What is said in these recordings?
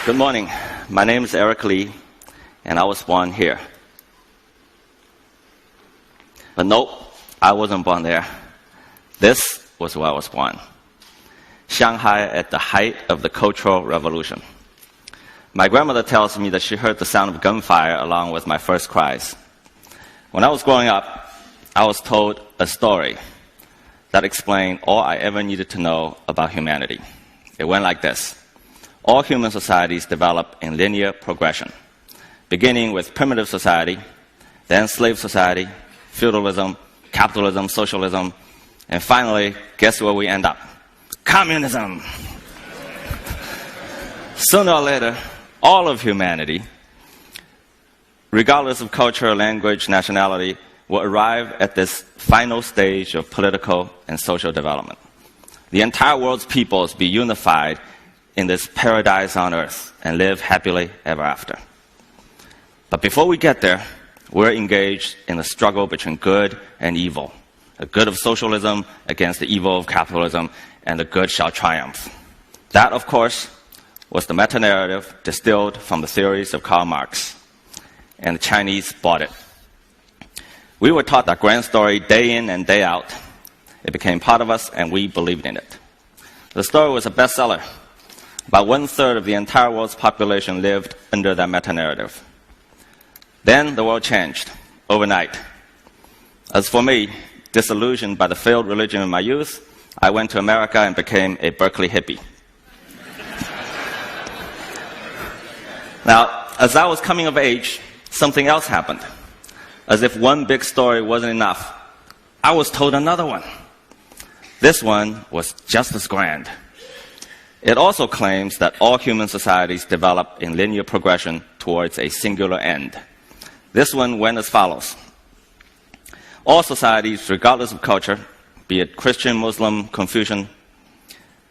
Good morning. My name is Eric Lee, and I was born here. But nope, I wasn't born there. This was where I was born. Shanghai at the height of the Cultural Revolution. My grandmother tells me that she heard the sound of gunfire along with my first cries. When I was growing up, I was told a story that explained all I ever needed to know about humanity. It went like this. All human societies develop in linear progression, beginning with primitive society, then slave society, feudalism, capitalism, socialism, and finally, guess where we end up? Communism! Sooner or later, all of humanity, regardless of culture, language, nationality, will arrive at this final stage of political and social development. The entire world's peoples be unified in this paradise on earth and live happily ever after. But before we get there, we're engaged in a struggle between good and evil. The good of socialism against the evil of capitalism, and the good shall triumph. That, of course, was the meta-narrative distilled from the theories of Karl Marx. And the Chinese bought it. We were taught that grand story day in and day out. It became part of us, and we believed in it. The story was a bestseller. About 1/3 of the entire world's population lived under that meta-narrative. Then the world changed overnight. As for me, disillusioned by the failed religion of my youth, I went to America and became a Berkeley hippie. Now, as I was coming of age, something else happened. As if one big story wasn't enough, I was told another one. This one was just as grand. It also claims that all human societies develop in linear progression towards a singular end. This one went as follows. All societies, regardless of culture, be it Christian, Muslim, Confucian,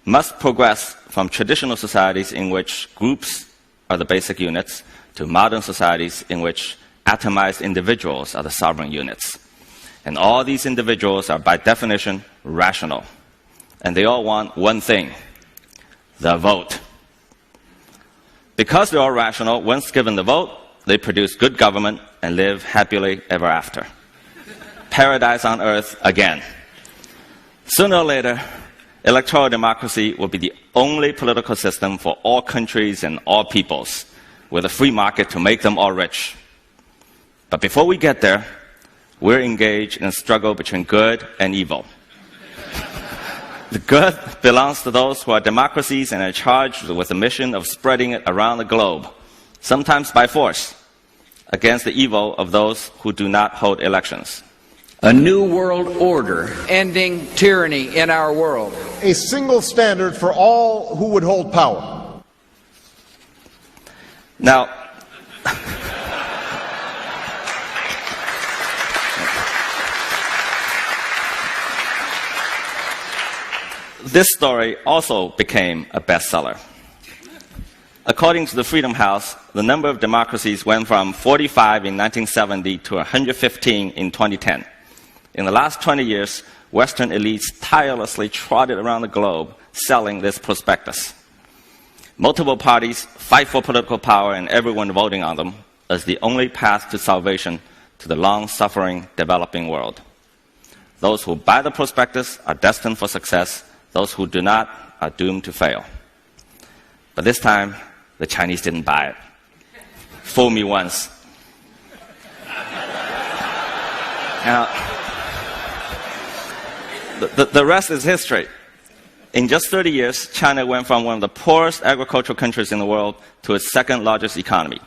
must progress from traditional societies in which groups are the basic units to modern societies in which atomized individuals are the sovereign units. And all these individuals are by definition rational. And they all want one thing, the vote. Because they're all rational, once given the vote, they produce good government and live happily ever after. Paradise on earth again. Sooner or later, electoral democracy will be the only political system for all countries and all peoples, with a free market to make them all rich. But before we get there, we're engaged in a struggle between good and evil. The good belongs to those who are democracies and are charged with the mission of spreading it around the globe, sometimes by force, against the evil of those who do not hold elections. A new world order, ending tyranny in our world. A single standard for all who would hold power. Now, this story also became a bestseller. According to the Freedom House, the number of democracies went from 45 in 1970 to 115 in 2010. In the last 20 years, Western elites tirelessly trotted around the globe selling this prospectus. Multiple parties fight for political power and everyone voting on them as the only path to salvation to the long-suffering developing world. Those who buy the prospectus are destined for success. Those who do not are doomed to fail. But this time, the Chinese didn't buy it. Fool me once. Now, the rest is history. In just 30 years, China went from one of the poorest agricultural countries in the world to its second largest economy.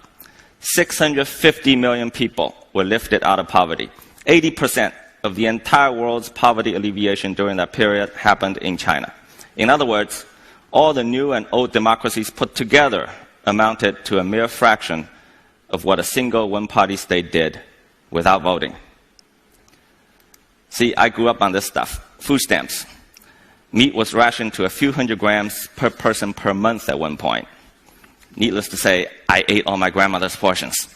650 million people were lifted out of poverty. 80% of the entire world's poverty alleviation during that period happened in China. In other words, all the new and old democracies put together amounted to a mere fraction of what a single one-party state did without voting. See, I grew up on this stuff. Food stamps. Meat was rationed to a few hundred grams per person per month at one point. Needless to say, I ate all my grandmother's portions.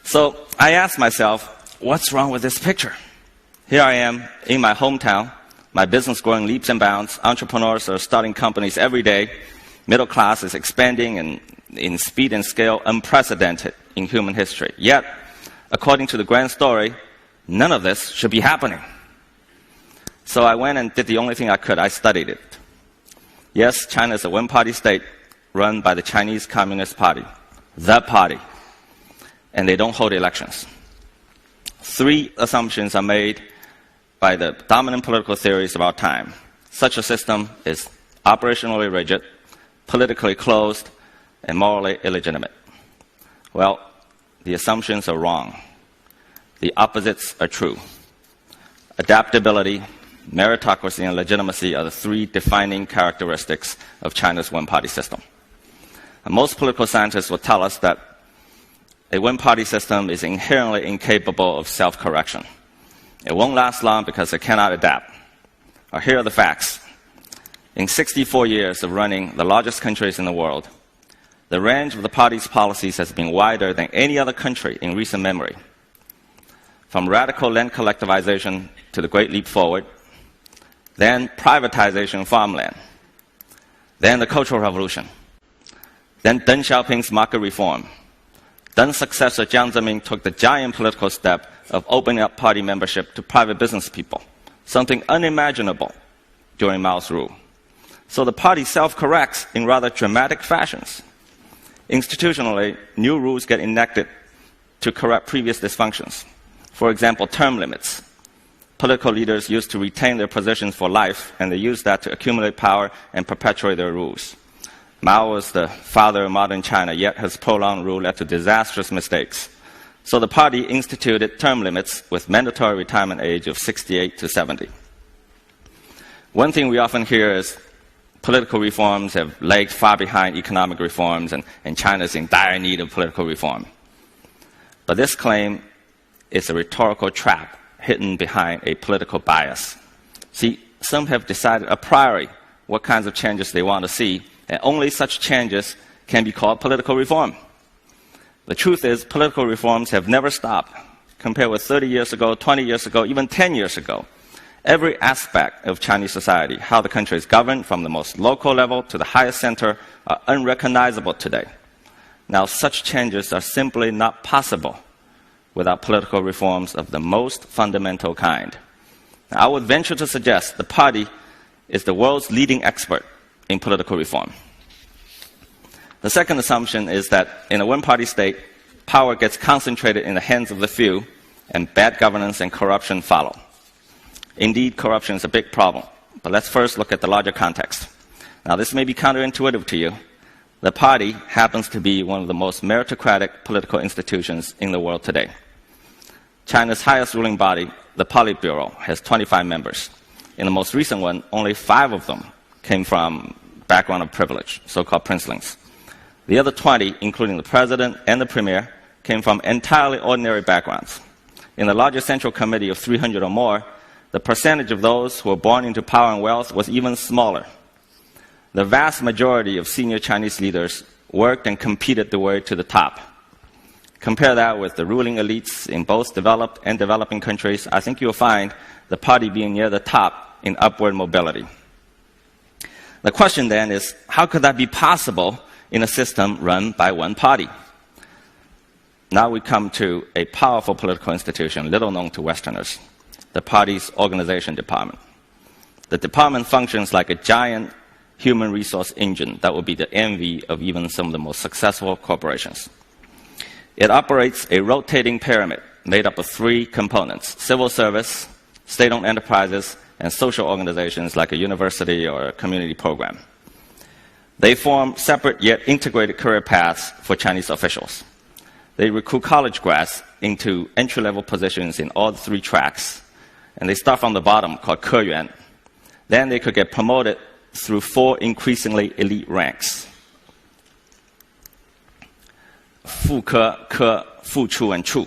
So I asked myself, what's wrong with this picture? Here I am in my hometown, my business growing leaps and bounds, entrepreneurs are starting companies every day, Middle class is expanding in speed and scale unprecedented in human history. Yet, according to the grand story, none of this should be happening. So I went and did the only thing I could. I studied it. Yes, China is a one-party state run by the Chinese Communist Party, the party, and they don't hold elections. 3 assumptions are made by the dominant political theories of our time. Such a system is operationally rigid, politically closed, and morally illegitimate. Well, the assumptions are wrong. The opposites are true. Adaptability, meritocracy, and legitimacy are the 3 defining characteristics of China's one-party system. And most political scientists will tell us that a one-party system is inherently incapable of self-correction. It won't last long because it cannot adapt. Here are the facts. In 64 years of running the largest countries in the world, the range of the party's policies has been wider than any other country in recent memory. From radical land collectivization to the Great Leap Forward, then privatization of farmland, then the Cultural Revolution, then Deng Xiaoping's market reform. Deng's successor Jiang Zemin took the giant political step of opening up party membership to private business people, something unimaginable during Mao's rule. So the party self-corrects in rather dramatic fashions. Institutionally, new rules get enacted to correct previous dysfunctions. For example, term limits. Political leaders used to retain their positions for life, and they used that to accumulate power and perpetuate their rules. Mao was the father of modern China, yet his prolonged rule led to disastrous mistakes. So the party instituted term limits with mandatory retirement age of 68 to 70. One thing we often hear is political reforms have lagged far behind economic reforms, and China is in dire need of political reform. But this claim is a rhetorical trap hidden behind a political bias. See, some have decided a priori what kinds of changes they want to see, and only such changes can be called political reform. The truth is, political reforms have never stopped. Compared with 30 years ago, 20 years ago, even 10 years ago, every aspect of Chinese society, how the country is governed from the most local level to the highest center, are unrecognizable today. Now, such changes are simply not possible without political reforms of the most fundamental kind. Now, I would venture to suggest the party is the world's leading expert in political reform. The second assumption is that in a one-party state, power gets concentrated in the hands of the few, and bad governance and corruption follow. Indeed, corruption is a big problem, but let's first look at the larger context. Now, this may be counterintuitive to you. The party happens to be one of the most meritocratic political institutions in the world today. China's highest ruling body, the Politburo, has 25 members. In the most recent one, only 5 of them came from background of privilege, so-called princelings. The other 20, including the president and the premier, came from entirely ordinary backgrounds. In the larger central committee of 300 or more, the percentage of those who were born into power and wealth was even smaller. The vast majority of senior Chinese leaders worked and competed their way to the top. Compare that with the ruling elites in both developed and developing countries, I think you'll find the party being near the top in upward mobility. The question then is, how could that be possible in a system run by one party? Now we come to a powerful political institution, little known to Westerners, the party's organization department. The department functions like a giant human resource engine that will be the envy of even some of the most successful corporations. It operates a rotating pyramid made up of 3 components: civil service, state-owned enterprises, and social organizations like a university or a community program. They form separate yet integrated career paths for Chinese officials. They recruit college grads into entry-level positions in all 3 tracks, and they start from the bottom, called Keyuan. Then they could get promoted through 4 increasingly elite ranks: Fu Ke, Ke, Fu Chu, and Chu.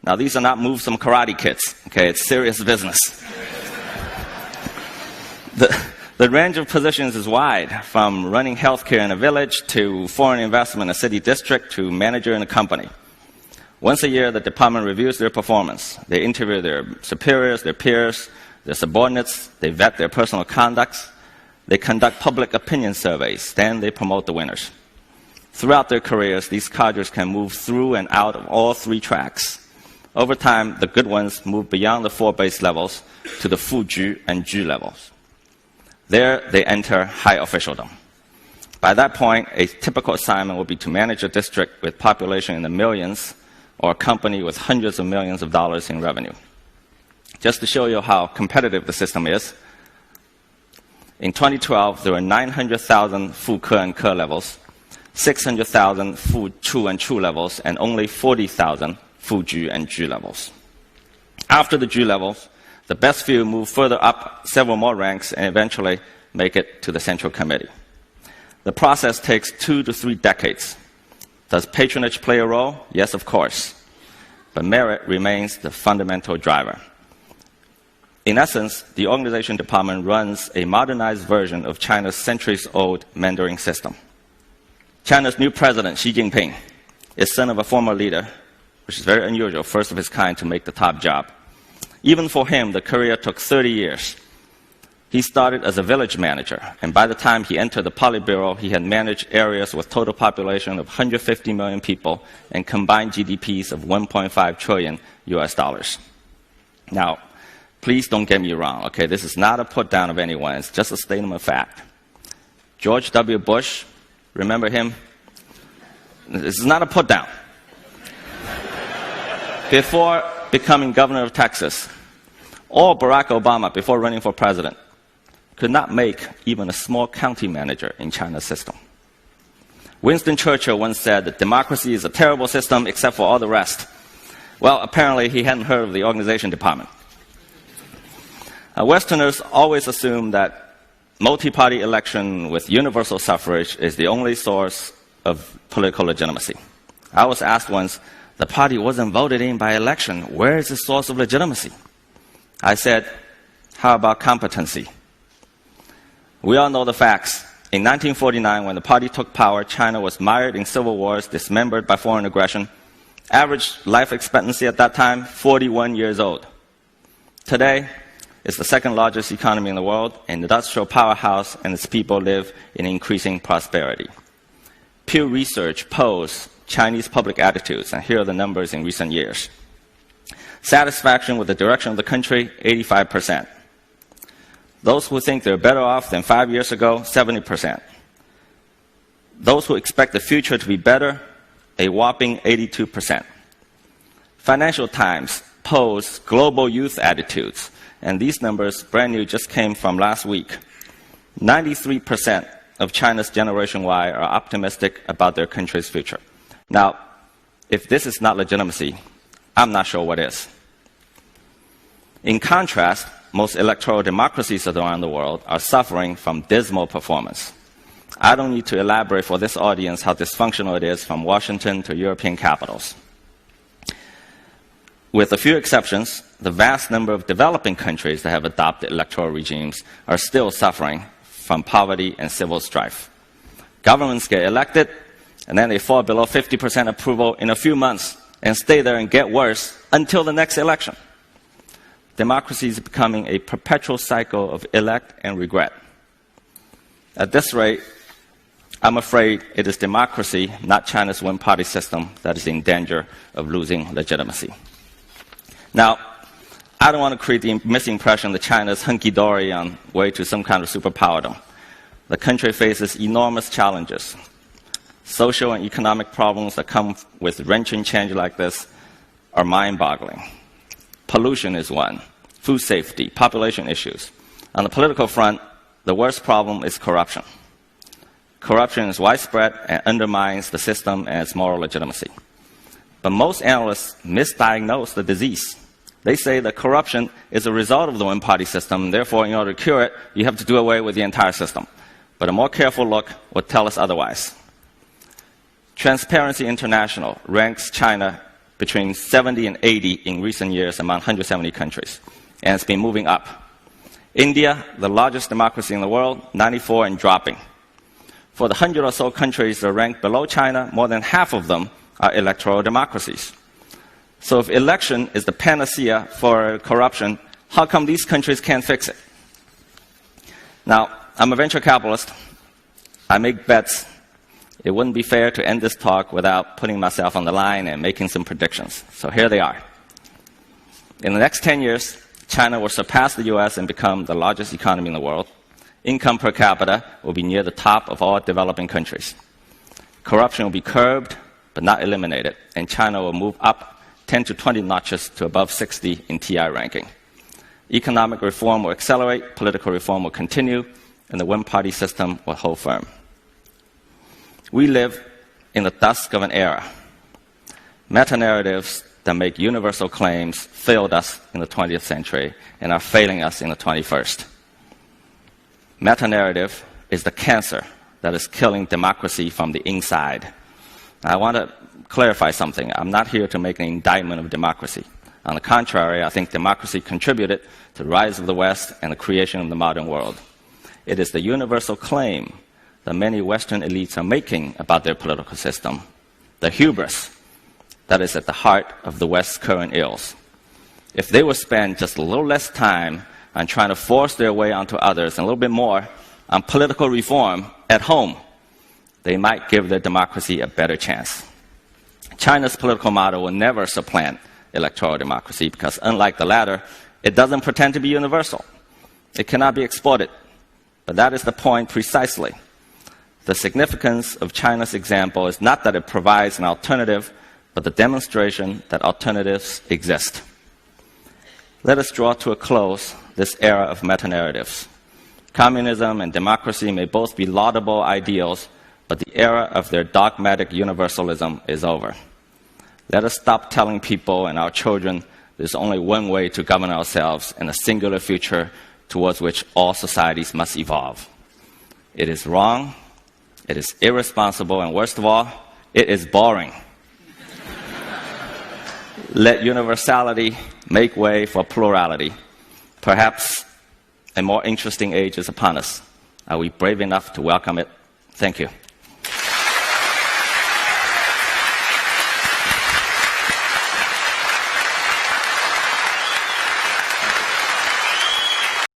Now, these are not moves from karate kids. Okay, it's serious business. The range of positions is wide, from running healthcare in a village to foreign investment in a city district to manager in a company. Once a year, the department reviews their performance. They interview their superiors, their peers, their subordinates. They vet their personal conducts. They conduct public opinion surveys, then they promote the winners. Throughout their careers, these cadres can move through and out of all three tracks. Over time, the good ones move beyond the 4 base levels to the Fuju and Ju levels. There, they enter high officialdom. By that point, a typical assignment would be to manage a district with population in the millions or a company with hundreds of millions of dollars in revenue. Just to show you how competitive the system is, in 2012, there were 900,000 Fu Ke and Ke levels, 600,000 Fu Chu and Chu levels, and only 40,000 Fu Ju and Ju levels. After the Ju levels, the best few move further up several more ranks and eventually make it to the Central Committee. The process takes 2 to 3 decades. Does patronage play a role? Yes, of course. But merit remains the fundamental driver. In essence, the organization department runs a modernized version of China's centuries-old mentoring system. China's new president, Xi Jinping, is son of a former leader, which is very unusual, first of his kind to make the top job. Even for him, the career took 30 years. He started as a village manager, and by the time he entered the Politburo, he had managed areas with total population of 150 million people and combined GDPs of 1.5 trillion US dollars. Now, please don't get me wrong, okay? This is not a put down of anyone, it's just a statement of fact. George W. Bush, remember him? This is not a put down. Before becoming governor of Texas, or Barack Obama, before running for president, could not make even a small county manager in China's system. Winston Churchill once said that democracy is a terrible system except for all the rest. Well, apparently he hadn't heard of the organization department. Westerners always assume that multi-party election with universal suffrage is the only source of political legitimacy. I was asked once, the party wasn't voted in by election. Where is the source of legitimacy? I said, how about competency? We all know the facts. In 1949, when the party took power, China was mired in civil wars, dismembered by foreign aggression. Average life expectancy at that time, 41 years old. Today, it's the second largest economy in the world, an industrial powerhouse, and its people live in increasing prosperity. Pew Research polls Chinese public attitudes, and here are the numbers in recent years. Satisfaction with the direction of the country, 85%. Those who think they're better off than 5 years ago, 70%. Those who expect the future to be better, a whopping 82%. Financial Times polls global youth attitudes, and these numbers, brand new, just came from last week. 93% of China's Generation Y are optimistic about their country's future. Now, if this is not legitimacy, I'm not sure what is. In contrast, most electoral democracies around the world are suffering from dismal performance. I don't need to elaborate for this audience how dysfunctional it is from Washington to European capitals. With a few exceptions, the vast number of developing countries that have adopted electoral regimes are still suffering from poverty and civil strife. Governments get elected, and then they fall below 50% approval in a few months and stay there and get worse until the next election. Democracy is becoming a perpetual cycle of elect and regret. At this rate, I'm afraid it is democracy, not China's one-party system, that is in danger of losing legitimacy. Now, I don't want to create the misimpression that China is hunky-dory on way to some kind of superpowerdom. The country faces enormous challenges. Social and economic problems that come with wrenching change like this are mind-boggling. Pollution is one, food safety, population issues. On the political front, the worst problem is corruption. Corruption is widespread and undermines the system and its moral legitimacy. But most analysts misdiagnose the disease. They say that corruption is a result of the one-party system, and therefore, in order to cure it, you have to do away with the entire system. But a more careful look would tell us otherwise. Transparency International ranks China between 70 and 80 in recent years among 170 countries, and it's been moving up. India, the largest democracy in the world, 94 and dropping. For the 100 or so countries that are ranked below China, more than half of them are electoral democracies. So if election is the panacea for corruption, how come these countries can't fix it? Now, I'm a venture capitalist. I make bets. It wouldn't be fair to end this talk without putting myself on the line and making some predictions. So here they are. In the next 10 years, China will surpass the US and become the largest economy in the world. Income per capita will be near the top of all developing countries. Corruption will be curbed, but not eliminated, and China will move up 10 to 20 notches to above 60 in TI ranking. Economic reform will accelerate, political reform will continue, and the one-party system will hold firm. We live in the dusk of an era. Meta-narratives that make universal claims failed us in the 20th century and are failing us in the 21st. Meta-narrative is the cancer that is killing democracy from the inside. Now, I want to clarify something. I'm not here to make an indictment of democracy. On the contrary, I think democracy contributed to the rise of the West and the creation of the modern world. It is the universal claim that many Western elites are making about their political system, the hubris that is at the heart of the West's current ills. If they would spend just a little less time on trying to force their way onto others and a little bit more on political reform at home, they might give their democracy a better chance. China's political model will never supplant electoral democracy because, unlike the latter, it doesn't pretend to be universal. It cannot be exported. But that is the point precisely. The significance of China's example is not that it provides an alternative, but the demonstration that alternatives exist. Let us draw to a close this era of meta-narratives. Communism and democracy may both be laudable ideals, but the era of their dogmatic universalism is over. Let us stop telling people and our children there's only one way to govern ourselves in a singular future towards which all societies must evolve. It is wrong, it is irresponsible, and worst of all, it is boring. Let universality make way for plurality. Perhaps a more interesting age is upon us. Are we brave enough to welcome it? Thank you.